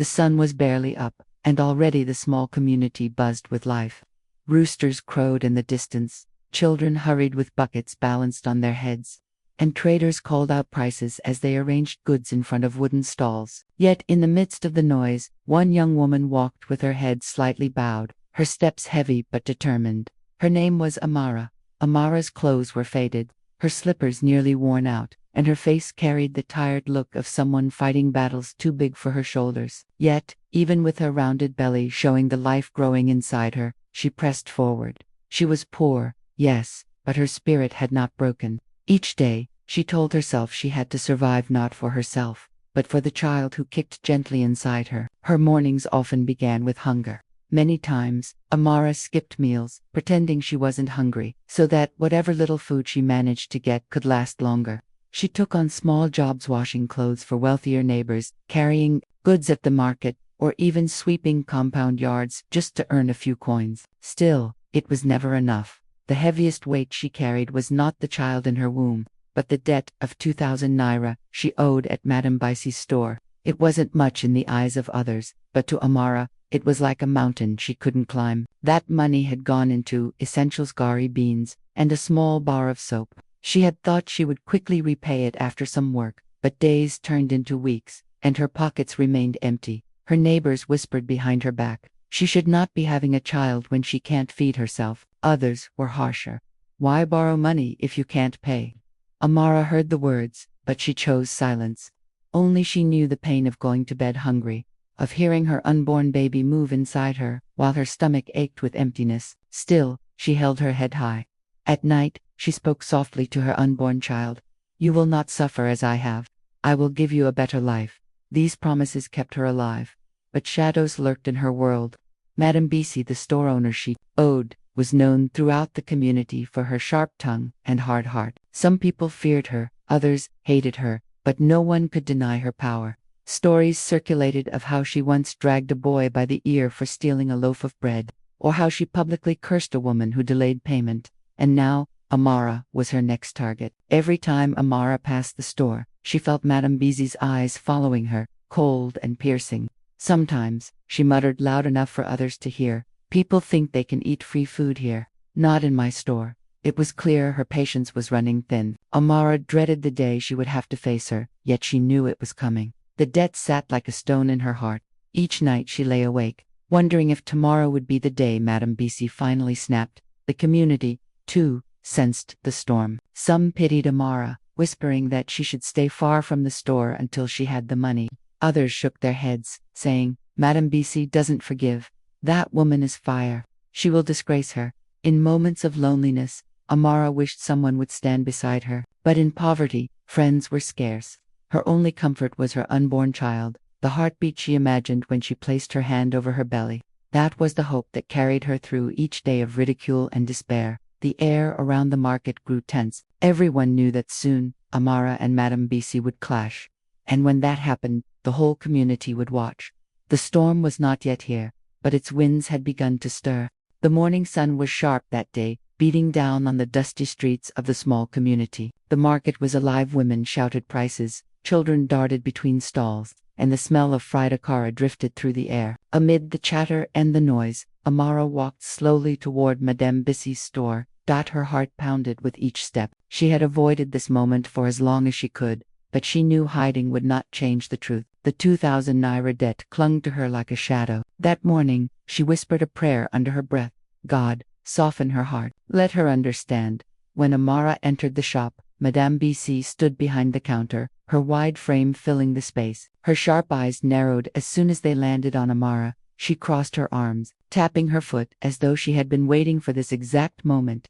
The sun was barely up, and already the small community buzzed with life. Roosters crowed in the distance, children hurried with buckets balanced on their heads, and traders called out prices as they arranged goods in front of wooden stalls. Yet in the midst of the noise, one young woman walked with her head slightly bowed, her steps heavy but determined. Her name was Amara. Amara's clothes were faded, her slippers nearly worn out, and her face carried the tired look of someone fighting battles too big for her shoulders. Yet, even with her rounded belly showing the life growing inside her, she pressed forward. She was poor, yes, but her spirit had not broken. Each day, she told herself she had to survive not for herself, but for the child who kicked gently inside her. Her mornings often began with hunger. Many times, Amara skipped meals, pretending she wasn't hungry, so that whatever little food she managed to get could last longer. She took on small jobs washing clothes for wealthier neighbors, carrying goods at the market, or even sweeping compound yards just to earn a few coins. Still, it was never enough. The heaviest weight she carried was not the child in her womb, but the debt of 2,000 naira she owed at Madame Bisi's store. It wasn't much in the eyes of others, but to Amara, it was like a mountain she couldn't climb. That money had gone into essentials, gari beans, and a small bar of soap. She had thought she would quickly repay it after some work, but days turned into weeks, and her pockets remained empty. Her neighbors whispered behind her back, she should not be having a child when she can't feed herself. Others were harsher. Why borrow money if you can't pay? Amara heard the words, but she chose silence. Only she knew the pain of going to bed hungry, of hearing her unborn baby move inside her, while her stomach ached with emptiness. Still, she held her head high. At night, she spoke softly to her unborn child. You will not suffer as I have. I will give you a better life. These promises kept her alive. But shadows lurked in her world. Madame Bisi, the store owner she owed, was known throughout the community for her sharp tongue and hard heart. Some people feared her, others hated her, but no one could deny her power. Stories circulated of how she once dragged a boy by the ear for stealing a loaf of bread, or how she publicly cursed a woman who delayed payment. And now, Amara was her next target. Every time Amara passed the store, she felt Madame Bisi's eyes following her, cold and piercing. Sometimes, she muttered loud enough for others to hear, people think they can eat free food here. Not in my store. It was clear her patience was running thin. Amara dreaded the day she would have to face her, yet she knew it was coming. The debt sat like a stone in her heart. Each night she lay awake, wondering if tomorrow would be the day Madame Bisi finally snapped. The community, too, sensed the storm. Some pitied Amara, whispering that she should stay far from the store until she had the money. Others shook their heads, saying, Madame Bisi doesn't forgive. That woman is fire. She will disgrace her. In moments of loneliness, Amara wished someone would stand beside her. But in poverty, friends were scarce. Her only comfort was her unborn child, the heartbeat she imagined when she placed her hand over her belly. That was the hope that carried her through each day of ridicule and despair. The air around the market grew tense. Everyone knew that soon, Amara and Madame Bisi would clash. And when that happened, the whole community would watch. The storm was not yet here, but its winds had begun to stir. The morning sun was sharp that day, beating down on the dusty streets of the small community. The market was alive. Women shouted prices, children darted between stalls, and the smell of fried akara drifted through the air. Amid the chatter and the noise, Amara walked slowly toward Madame Bisi's store. Her heart pounded with each step. She had avoided this moment for as long as she could, but she knew hiding would not change the truth. The 2,000 naira debt clung to her like a shadow. That morning, she whispered a prayer under her breath. God, soften her heart. Let her understand. When Amara entered the shop, Madame Bisi stood behind the counter, her wide frame filling the space. Her sharp eyes narrowed as soon as they landed on Amara. She crossed her arms, tapping her foot as though she had been waiting for this exact moment.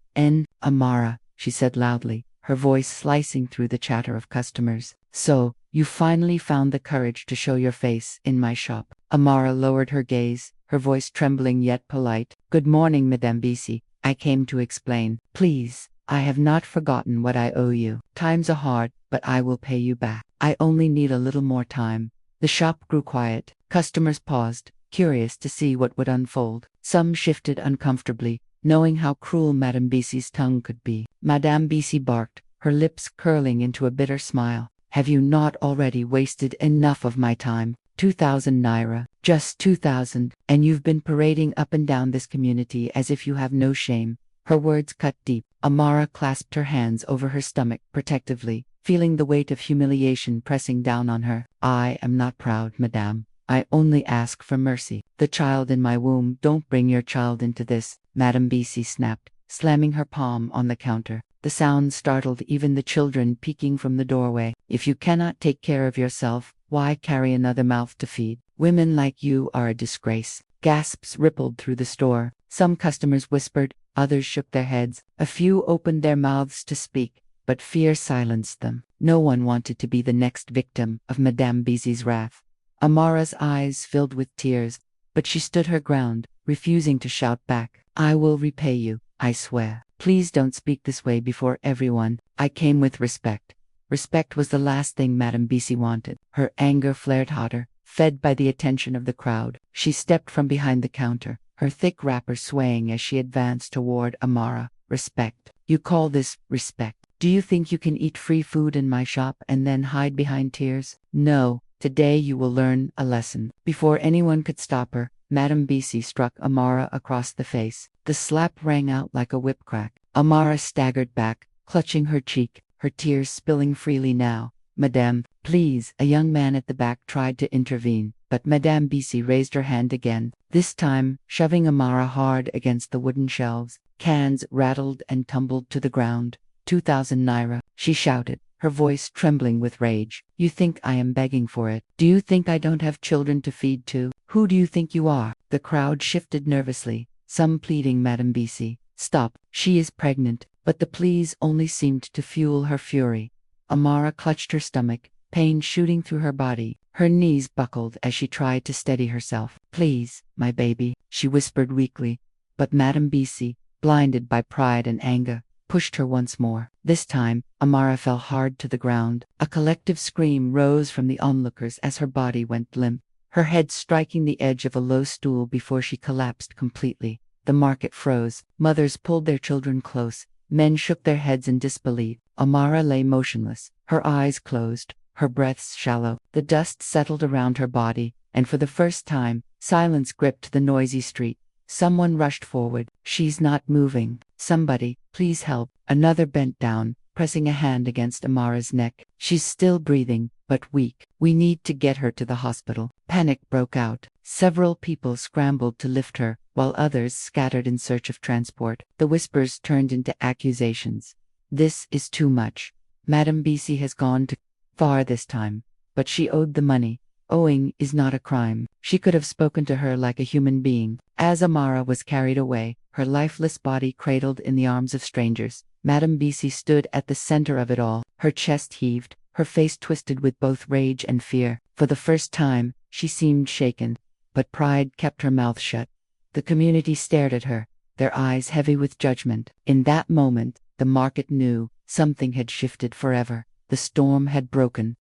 Amara, she said loudly, her voice slicing through the chatter of customers. So, you finally found the courage to show your face in my shop. Amara lowered her gaze, her voice trembling yet polite. Good morning, Madame Bisi. I came to explain. Please, I have not forgotten what I owe you. Times are hard, but I will pay you back. I only need a little more time. The shop grew quiet. Customers paused, curious to see what would unfold. Some shifted uncomfortably, knowing how cruel Madame Bisi's tongue could be. Madame Bisi barked, her lips curling into a bitter smile. Have you not already wasted enough of my time? 2,000 naira. Just 2,000, and you've been parading up and down this community as if you have no shame. Her words cut deep. Amara clasped her hands over her stomach protectively, feeling the weight of humiliation pressing down on her. I am not proud, madame. I only ask for mercy. The child in my womb. Don't bring your child into this, Madame BC snapped, slamming her palm on the counter. The sound startled even the children peeking from the doorway. If you cannot take care of yourself, why carry another mouth to feed? Women like you are a disgrace. Gasps rippled through the store. Some customers whispered, others shook their heads. A few opened their mouths to speak, but fear silenced them. No one wanted to be the next victim of Madame Bizi's wrath. Amara's eyes filled with tears, but she stood her ground, refusing to shout back. I will repay you, I swear. Please don't speak this way before everyone. I came with respect. Respect was the last thing Madame Bizi wanted. Her anger flared hotter, fed by the attention of the crowd. She stepped from behind the counter, her thick wrapper swaying as she advanced toward Amara. Respect. You call this respect? Do you think you can eat free food in my shop and then hide behind tears? No. Today you will learn a lesson. Before anyone could stop her, Madame Bizi struck Amara across the face. The slap rang out like a whip crack. Amara staggered back, clutching her cheek, her tears spilling freely now. Madame, please. A young man at the back tried to intervene, but Madame Bizi raised her hand again, this time shoving Amara hard against the wooden shelves. Cans rattled and tumbled to the ground. 2,000 naira, she shouted, her voice trembling with rage. You think I am begging for it? Do you think I don't have children to feed too? Who do you think you are? The crowd shifted nervously, some pleading Madame Bizi. Stop, she is pregnant, but the pleas only seemed to fuel her fury. Amara clutched her stomach, pain shooting through her body. Her knees buckled as she tried to steady herself. Please, my baby, she whispered weakly. But Madame Bizi, blinded by pride and anger, pushed her once more. This time, Amara fell hard to the ground. A collective scream rose from the onlookers as her body went limp, her head striking the edge of a low stool before she collapsed completely. The market froze. Mothers pulled their children close. Men shook their heads in disbelief. Amara lay motionless, her eyes closed, her breaths shallow. The dust settled around her body, and for the first time, silence gripped the noisy street. Someone rushed forward. She's not moving. Somebody, please help. Another bent down, pressing a hand against Amara's neck. She's still breathing, but weak. We need to get her to the hospital. Panic broke out. Several people scrambled to lift her, while others scattered in search of transport. The whispers turned into accusations. This is too much. Madame Bizi has gone too far this time. But she owed the money. Owing is not a crime. She could have spoken to her like a human being. As Amara was carried away, her lifeless body cradled in the arms of strangers, Madame Bizi stood at the center of it all. Her chest heaved, her face twisted with both rage and fear. For the first time, she seemed shaken, but pride kept her mouth shut. The community stared at her, their eyes heavy with judgment. In that moment, the market knew something had shifted forever. The storm had broken.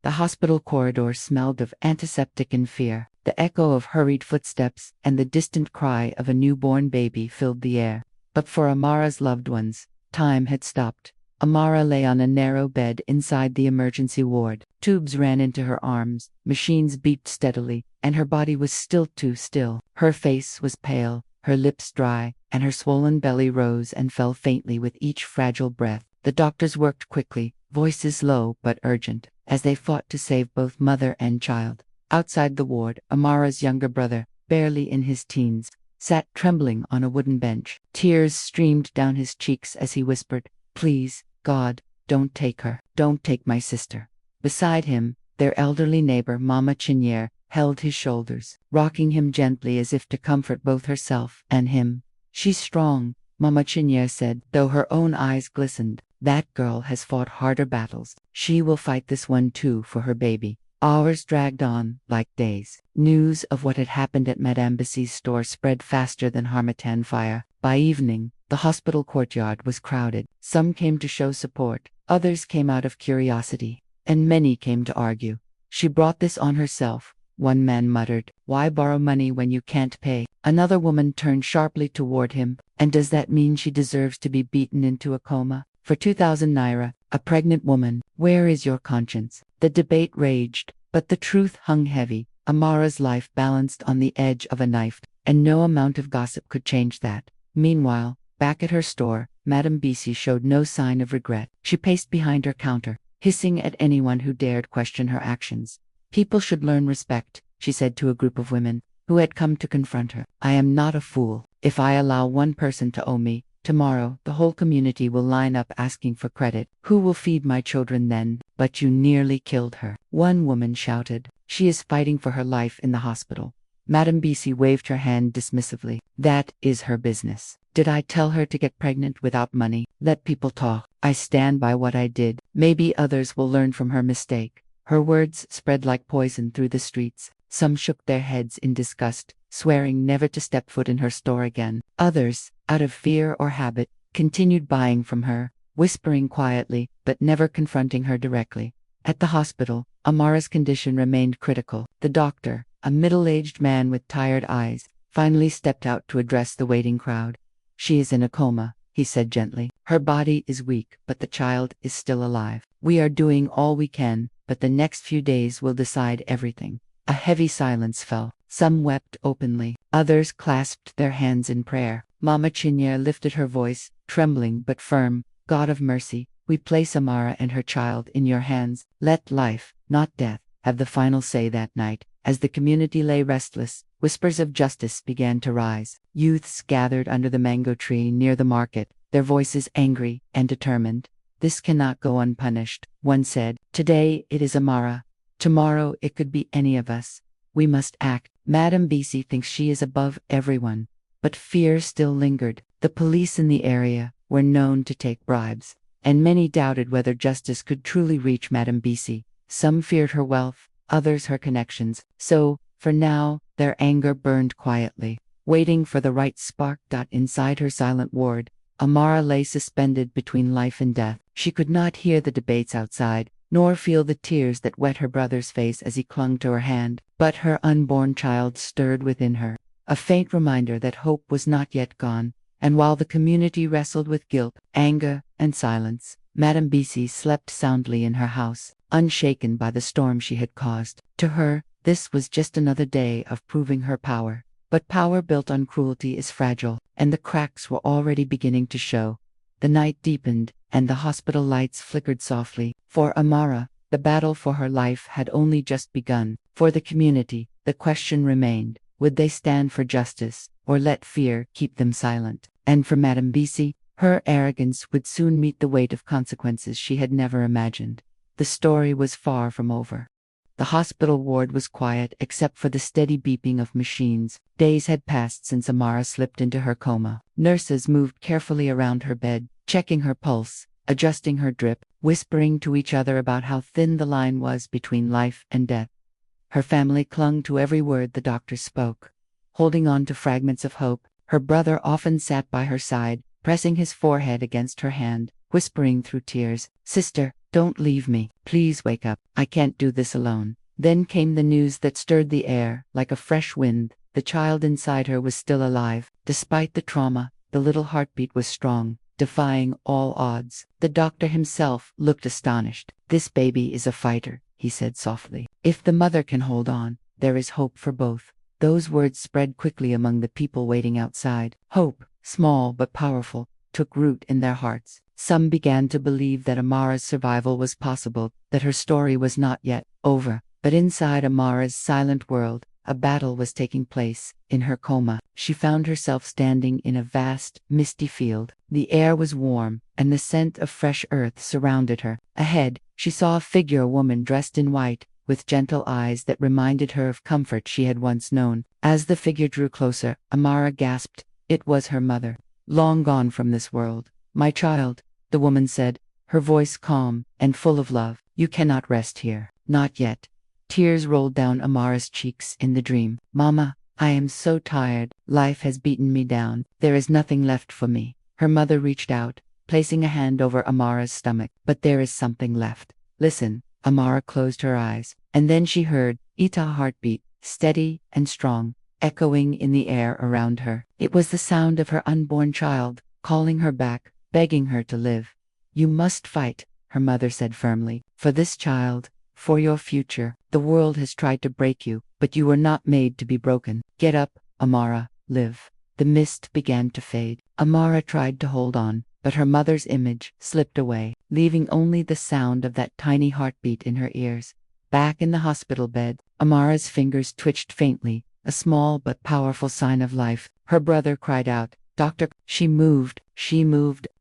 The hospital corridor smelled of antiseptic and fear. The echo of hurried footsteps and the distant cry of a newborn baby filled the air. But for Amara's loved ones, time had stopped. Amara lay on a narrow bed inside the emergency ward. Tubes ran into her arms, machines beeped steadily, and her body was still too still. Her face was pale, her lips dry, and her swollen belly rose and fell faintly with each fragile breath. The doctors worked quickly, voices low but urgent, as they fought to save both mother and child. Outside the ward, Amara's younger brother, barely in his teens, sat trembling on a wooden bench. Tears streamed down his cheeks as he whispered, "Please, God, don't take her. Don't take my sister." Beside him, their elderly neighbor Mama Chinier held his shoulders, rocking him gently as if to comfort both herself and him. "She's strong," Mama Chinier said, though her own eyes glistened. "That girl has fought harder battles. She will fight this one too for her baby." Hours dragged on, like days. News of what had happened at Madame Bizi's store spread faster than Harmattan fire. By evening, the hospital courtyard was crowded. Some came to show support, others came out of curiosity, and many came to argue. "She brought this on herself," one man muttered. "Why borrow money when you can't pay?" Another woman turned sharply toward him. "And does that mean she deserves to be beaten into a coma? For 2,000 naira, A pregnant woman. Where is your conscience? The debate raged, but the truth hung heavy. Amara's life balanced on the edge of a knife, and no amount of gossip could change that. Meanwhile, back at her store, Madame Bisi showed no sign of regret. She paced behind her counter, hissing at anyone who dared question her actions. People should learn respect, she said to a group of women who had come to confront her. I am not a fool. If I allow one person to owe me, tomorrow the whole community will line up asking for credit. Who will feed my children then? But you nearly killed her, one woman shouted. She is fighting for her life in the hospital. Madame Bisi waved her hand dismissively. That is her business. Did I tell her to get pregnant without money? Let people talk. I stand by what I did. Maybe others will learn from her mistake. Her words spread like poison through the streets. Some shook their heads in disgust, swearing never to step foot in her store again. Others, out of fear or habit, continued buying from her, whispering quietly, but never confronting her directly. At the hospital, Amara's condition remained critical. The doctor, a middle-aged man with tired eyes, finally stepped out to address the waiting crowd. She is in a coma, he said gently. Her body is weak, but the child is still alive. We are doing all we can, but the next few days will decide everything. A heavy silence fell. Some wept openly. Others clasped their hands in prayer. Mama Chinyere lifted her voice, trembling but firm. God of mercy, we place Amara and her child in your hands. Let life, not death, have the final say that night. As the community lay restless, whispers of justice began to rise. Youths gathered under the mango tree near the market, their voices angry and determined. This cannot go unpunished, one said. Today it is Amara. Tomorrow it could be any of us. We must act. Madame Bisi thinks she is above everyone. But fear still lingered. The police in the area were known to take bribes, and many doubted whether justice could truly reach Madame Bisi. Some feared her wealth, others her connections. So, for now, their anger burned quietly, waiting for the right spark. Inside her silent ward, Amara lay suspended between life and death. She could not hear the debates outside, nor feel the tears that wet her brother's face as he clung to her hand. But her unborn child stirred within her, a faint reminder that hope was not yet gone. And while the community wrestled with guilt, anger, and silence, Madame Bisi slept soundly in her house, unshaken by the storm she had caused. To her, this was just another day of proving her power. But power built on cruelty is fragile, and the cracks were already beginning to show. The night deepened, and the hospital lights flickered softly. For Amara, the battle for her life had only just begun. For the community, the question remained: would they stand for justice, or let fear keep them silent? And for Madame Bisi, her arrogance would soon meet the weight of consequences she had never imagined. The story was far from over. The hospital ward was quiet except for the steady beeping of machines. Days had passed since Amara slipped into her coma. Nurses moved carefully around her bed, checking her pulse, adjusting her drip, whispering to each other about how thin the line was between life and death. Her family clung to every word the doctor spoke, holding on to fragments of hope. Her brother often sat by her side, pressing his forehead against her hand, whispering through tears, "Sister, don't leave me. Please wake up. I can't do this alone." Then came the news that stirred the air like a fresh wind. The child inside her was still alive. Despite the trauma, the little heartbeat was strong, defying all odds. The doctor himself looked astonished. "This baby is a fighter," he said softly. "If the mother can hold on, there is hope for both." Those words spread quickly among the people waiting outside. Hope, small but powerful, took root in their hearts. Some began to believe that Amara's survival was possible, that her story was not yet over. But inside Amara's silent world, a battle was taking place. In her coma, she found herself standing in a vast, misty field. The air was warm, and the scent of fresh earth surrounded her. Ahead, she saw a figure, a woman dressed in white, with gentle eyes that reminded her of comfort she had once known. As the figure drew closer, Amara gasped. It was her mother, long gone from this world. "My child," the woman said, her voice calm and full of love. "You cannot rest here." "Not yet." Tears rolled down Amara's cheeks in the dream. "Mama, I am so tired. Life has beaten me down. There is nothing left for me." Her mother reached out, placing a hand over Amara's stomach. "But there is something left. Listen." Amara closed her eyes, and then she heard Ita's heartbeat, steady and strong, echoing in the air around her. It was the sound of her unborn child, calling her back, begging her to live. "You must fight," her mother said firmly. For this child, for your future. The world has tried to break you, but you were not made to be broken. Get up, Amara, live. The mist began to fade. Amara tried to hold on, but her mother's image slipped away, leaving only the sound of that tiny heartbeat in her ears. Back in the hospital bed, Amara's fingers twitched faintly, a small but powerful sign of life. Her brother cried out, "Doctor!" She moved.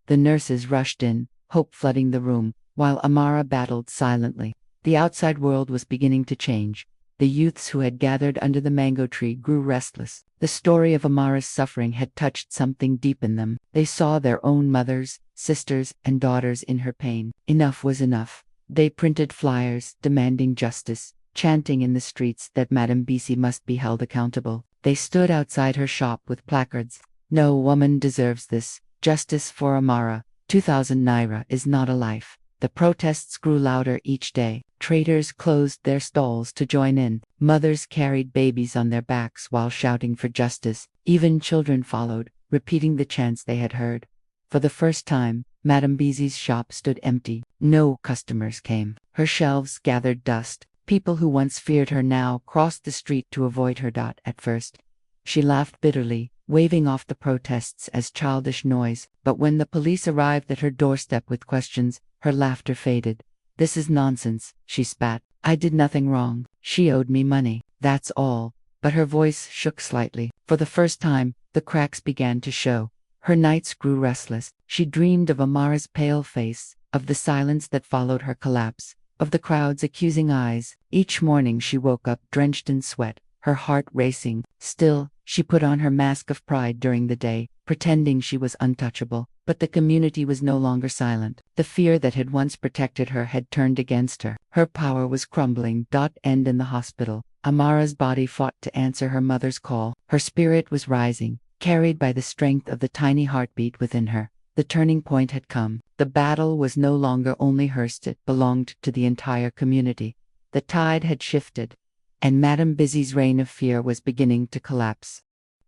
The nurses rushed in, hope flooding the room, while Amara battled silently. The outside world was beginning to change. The youths who had gathered under the mango tree grew restless. The story of Amara's suffering had touched something deep in them. They saw their own mothers, sisters, and daughters in her pain. Enough was enough. They printed flyers, demanding justice, chanting in the streets that Madame Bisi must be held accountable. They stood outside her shop with placards. No woman deserves this. Justice for Amara. 2,000 naira is not a life. The protests grew louder each day. Traders closed their stalls to join in. Mothers carried babies on their backs while shouting for justice. Even children followed, repeating the chants they had heard. For the first time, Madame Bisi's shop stood empty. No customers came. Her shelves gathered dust. People who once feared her now crossed the street to avoid her. At first, she laughed bitterly, waving off the protests as childish noise. But when the police arrived at her doorstep with questions, her laughter faded. "This is nonsense," she spat. "I did nothing wrong. She owed me money. That's all." But her voice shook slightly. For the first time, the cracks began to show. Her nights grew restless. She dreamed of Amara's pale face, of the silence that followed her collapse, of the crowd's accusing eyes. Each morning she woke up drenched in sweat, her heart racing. Still, she put on her mask of pride during the day, pretending she was untouchable. But the community was no longer silent. The fear that had once protected her had turned against her. Her power was crumbling. End in the hospital. Amara's body fought to answer her mother's call. Her spirit was rising, carried by the strength of the tiny heartbeat within her. The turning point had come. The battle was no longer only hers, it belonged to the entire community. The tide had shifted, and Madame Bisi's reign of fear was beginning to collapse.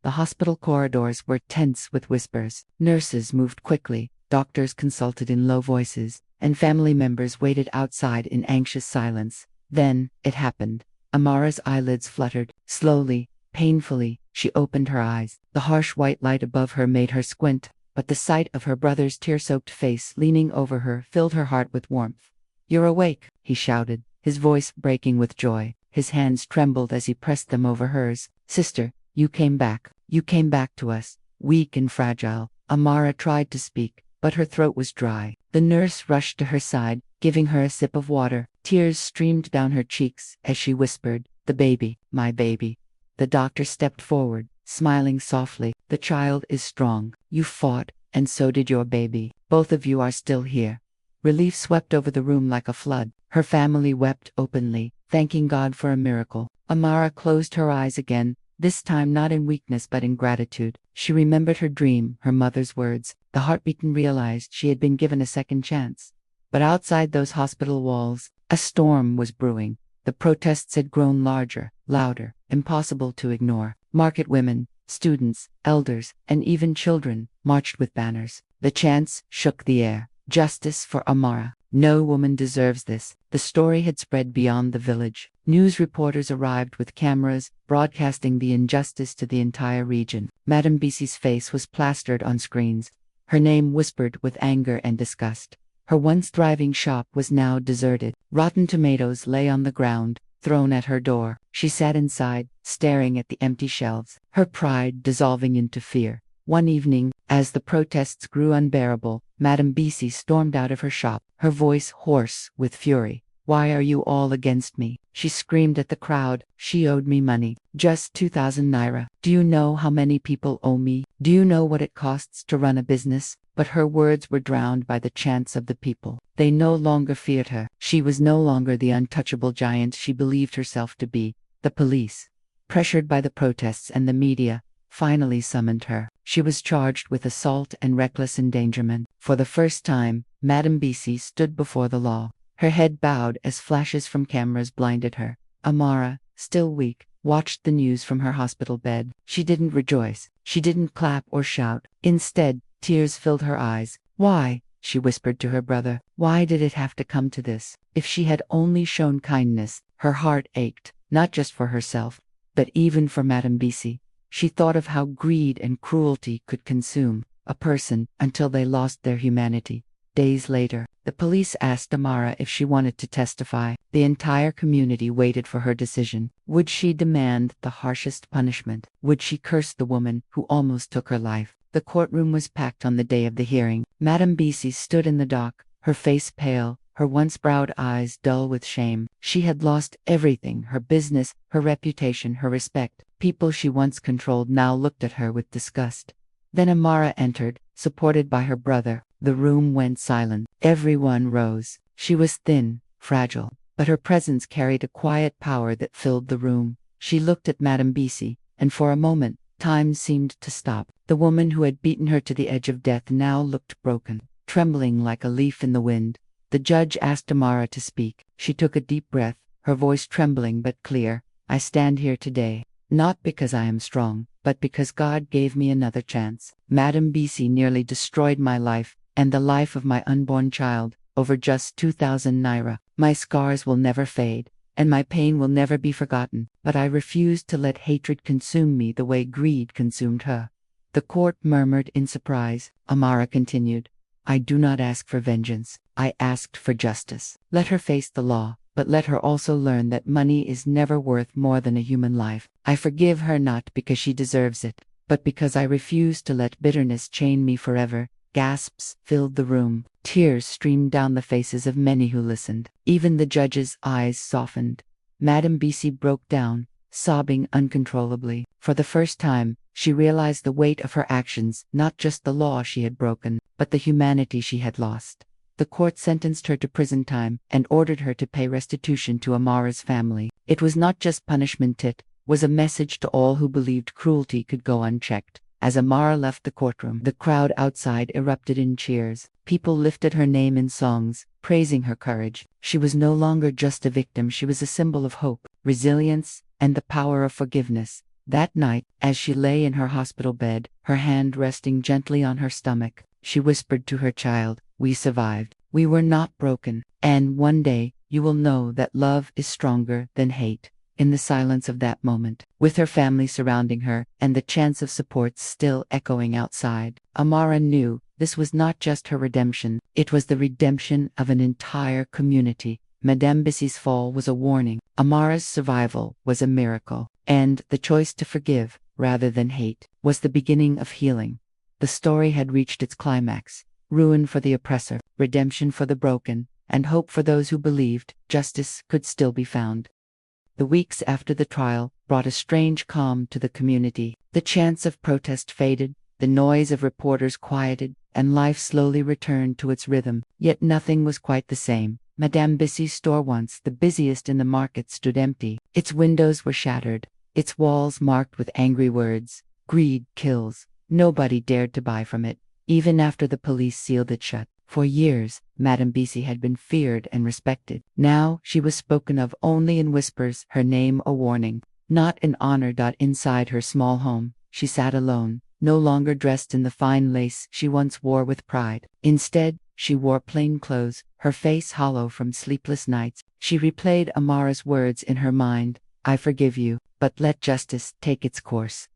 The hospital corridors were tense with whispers. Nurses moved quickly, doctors consulted in low voices, and family members waited outside in anxious silence. Then, it happened. Amara's eyelids fluttered. Slowly, painfully, she opened her eyes. The harsh white light above her made her squint, but the sight of her brother's tear-soaked face leaning over her filled her heart with warmth. "You're awake," he shouted, his voice breaking with joy. His hands trembled as he pressed them over hers. "Sister, you came back. You came back to us." Weak and fragile, Amara tried to speak, but her throat was dry. The nurse rushed to her side, giving her a sip of water. Tears streamed down her cheeks as she whispered, "The baby, my baby." The doctor stepped forward, smiling softly. "The child is strong. You fought, and so did your baby. Both of you are still here." Relief swept over the room like a flood. Her family wept openly, thanking God for a miracle. Amara closed her eyes again, this time not in weakness but in gratitude. She remembered her dream, her mother's words. The heartbeaten realized she had been given a second chance. But outside those hospital walls, a storm was brewing. The protests had grown larger, louder, impossible to ignore. Market women, students, elders, and even children marched with banners. The chants shook the air. "Justice for Amara. No woman deserves this." The story had spread beyond the village. News reporters arrived with cameras, broadcasting the injustice to the entire region. Madame Bisi's face was plastered on screens, her name whispered with anger and disgust. Her once thriving shop was now deserted. Rotten tomatoes lay on the ground, thrown at her door. She sat inside, staring at the empty shelves, her pride dissolving into fear. One evening, as the protests grew unbearable, Madame Bisi stormed out of her shop, her voice hoarse with fury. "Why are you all against me?" She screamed at the crowd. "She owed me money. Just 2,000 naira. Do you know how many people owe me? Do you know what it costs to run a business?" But her words were drowned by the chants of the people. They no longer feared her. She was no longer the untouchable giant she believed herself to be. The police, pressured by the protests and the media, finally summoned her. She was charged with assault and reckless endangerment. For the first time, Madame Bisi stood before the law. Her head bowed as flashes from cameras blinded her. Amara, still weak, watched the news from her hospital bed. She didn't rejoice. She didn't clap or shout. Instead, tears filled her eyes. "Why?" she whispered to her brother. Why did it have to come to this? If she had only shown kindness, her heart ached, not just for herself, but even for Madame Bisi. She thought of how greed and cruelty could consume a person until they lost their humanity. Days later, the police asked Amara if she wanted to testify. The entire community waited for her decision. Would she demand the harshest punishment? Would she curse the woman who almost took her life? The courtroom was packed on the day of the hearing. Madame Bisi stood in the dock, her face pale, her once-proud eyes dull with shame. She had lost everything: her business, her reputation, her respect. People she once controlled now looked at her with disgust. Then Amara entered, supported by her brother. The room went silent. Everyone rose. She was thin, fragile, but her presence carried a quiet power that filled the room. She looked at Madame Bisi, and for a moment, time seemed to stop. The woman who had beaten her to the edge of death now looked broken, trembling like a leaf in the wind. The judge asked Amara to speak. She took a deep breath, her voice trembling but clear. I stand here today, not because I am strong, but because God gave me another chance. Madame Bisi nearly destroyed my life, and the life of my unborn child, over just 2,000 naira. My scars will never fade, and my pain will never be forgotten, but I refuse to let hatred consume me the way greed consumed her. The court murmured in surprise. Amara continued, I do not ask for vengeance. I asked for justice. Let her face the law, but let her also learn that money is never worth more than a human life. I forgive her not because she deserves it, but because I refuse to let bitterness chain me forever. Gasps filled the room. Tears streamed down the faces of many who listened. Even the judge's eyes softened. Madame Bisi broke down, sobbing uncontrollably. For the first time, she realized the weight of her actions, not just the law she had broken, but the humanity she had lost. The court sentenced her to prison time and ordered her to pay restitution to Amara's family. It was not just punishment, it was a message to all who believed cruelty could go unchecked. As Amara left the courtroom, the crowd outside erupted in cheers. People lifted her name in songs, praising her courage. She was no longer just a victim, she was a symbol of hope, resilience, and the power of forgiveness. That night, as she lay in her hospital bed, her hand resting gently on her stomach, she whispered to her child, we survived. We were not broken. And one day, you will know that love is stronger than hate. In the silence of that moment, with her family surrounding her, and the chants of support still echoing outside, Amara knew this was not just her redemption, it was the redemption of an entire community. Madame Bisi's fall was a warning. Amara's survival was a miracle. And the choice to forgive, rather than hate, was the beginning of healing. The story had reached its climax. Ruin for the oppressor, redemption for the broken, and hope for those who believed justice could still be found. The weeks after the trial brought a strange calm to the community. The chants of protest faded, the noise of reporters quieted, and life slowly returned to its rhythm. Yet nothing was quite the same. Madame Bisi's store, once the busiest in the market, stood empty. Its windows were shattered, its walls marked with angry words, "Greed kills." Nobody dared to buy from it, even after the police sealed it shut. For years, Madame Bisi had been feared and respected. Now she was spoken of only in whispers, her name a warning, not an honor. Inside her small home, she sat alone, no longer dressed in the fine lace she once wore with pride. Instead, she wore plain clothes, her face hollow from sleepless nights. She replayed Amara's words in her mind, I forgive you, but let justice take its course.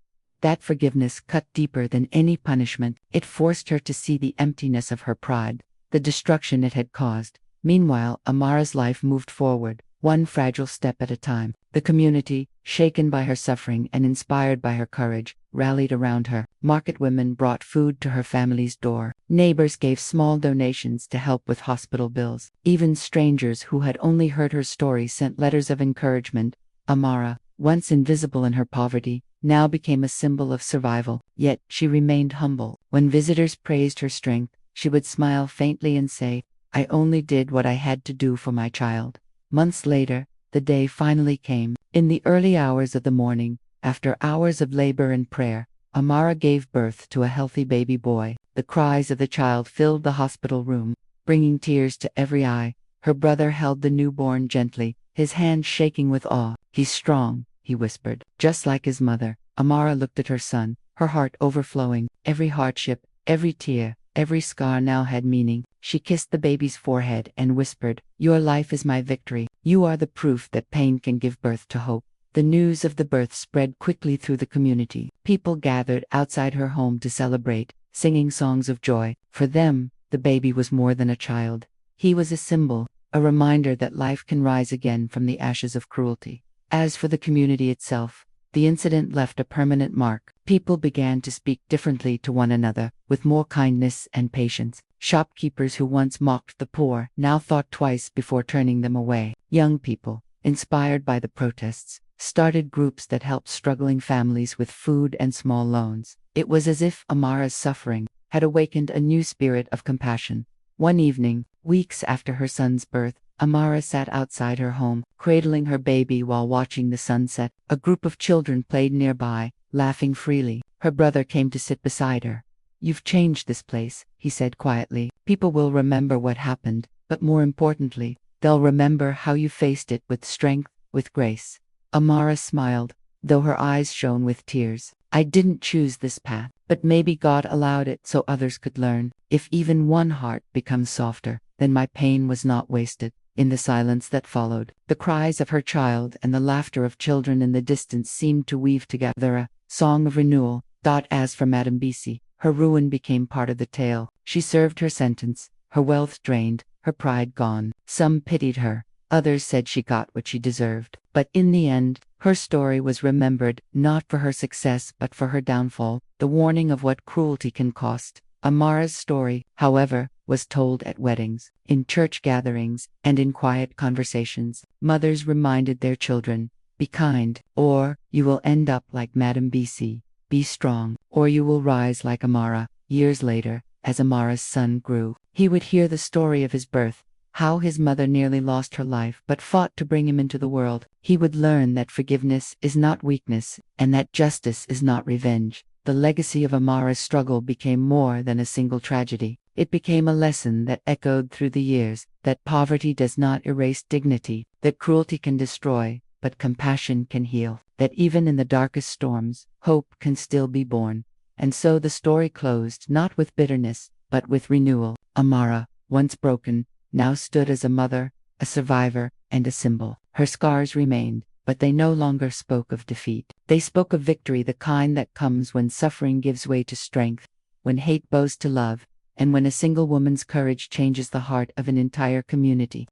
That forgiveness cut deeper than any punishment. It forced her to see the emptiness of her pride, the destruction it had caused. Meanwhile, Amara's life moved forward, one fragile step at a time. The community, shaken by her suffering and inspired by her courage, rallied around her. Market women brought food to her family's door. Neighbors gave small donations to help with hospital bills. Even strangers who had only heard her story sent letters of encouragement. Amara, once invisible in her poverty, now became a symbol of survival. Yet she remained humble. When visitors praised her strength, she would smile faintly and say, I only did what I had to do for my child. Months later, the day finally came. In the early hours of the morning, after hours of labor and prayer, Amara gave birth to a healthy baby boy. The cries of the child filled the hospital room, bringing tears to every eye. Her brother held the newborn gently, his hand shaking with awe. He's strong, he whispered, just like his mother. Amara looked at her son, her heart overflowing. Every hardship, every tear, every scar now had meaning. She kissed the baby's forehead and whispered, "Your life is my victory. You are the proof that pain can give birth to hope." The news of the birth spread quickly through the community. People gathered outside her home to celebrate, singing songs of joy. For them, the baby was more than a child. He was a symbol, a reminder that life can rise again from the ashes of cruelty. As for the community itself, the incident left a permanent mark. People began to speak differently to one another, with more kindness and patience. Shopkeepers who once mocked the poor now thought twice before turning them away. Young people, inspired by the protests, started groups that helped struggling families with food and small loans. It was as if Amara's suffering had awakened a new spirit of compassion. One evening, weeks after her son's birth, Amara sat outside her home, cradling her baby while watching the sunset. A group of children played nearby, laughing freely. Her brother came to sit beside her. "You've changed this place," he said quietly. "People will remember what happened, but more importantly, they'll remember how you faced it with strength, with grace." Amara smiled, though her eyes shone with tears. "I didn't choose this path, but maybe God allowed it so others could learn. If even one heart becomes softer, then my pain was not wasted." In the silence that followed, the cries of her child and the laughter of children in the distance seemed to weave together a song of renewal. As for Madame Bisi, her ruin became part of the tale. She served her sentence, her wealth drained, her pride gone. Some pitied her, others said she got what she deserved. But in the end, her story was remembered not for her success but for her downfall, the warning of what cruelty can cost. Amara's story, however, was told at weddings, in church gatherings, and in quiet conversations. Mothers reminded their children, "Be kind, or you will end up like Madame Bisi. Be strong, or you will rise like Amara." Years later, as Amara's son grew, he would hear the story of his birth, how his mother nearly lost her life but fought to bring him into the world. He would learn that forgiveness is not weakness, and that justice is not revenge. The legacy of Amara's struggle became more than a single tragedy. It became a lesson that echoed through the years, that poverty does not erase dignity, that cruelty can destroy, but compassion can heal, that even in the darkest storms, hope can still be born. And so the story closed not with bitterness, but with renewal. Amara, once broken, now stood as a mother, a survivor, and a symbol. Her scars remained, but they no longer spoke of defeat. They spoke of victory, the kind that comes when suffering gives way to strength, when hate bows to love, and when a single woman's courage changes the heart of an entire community.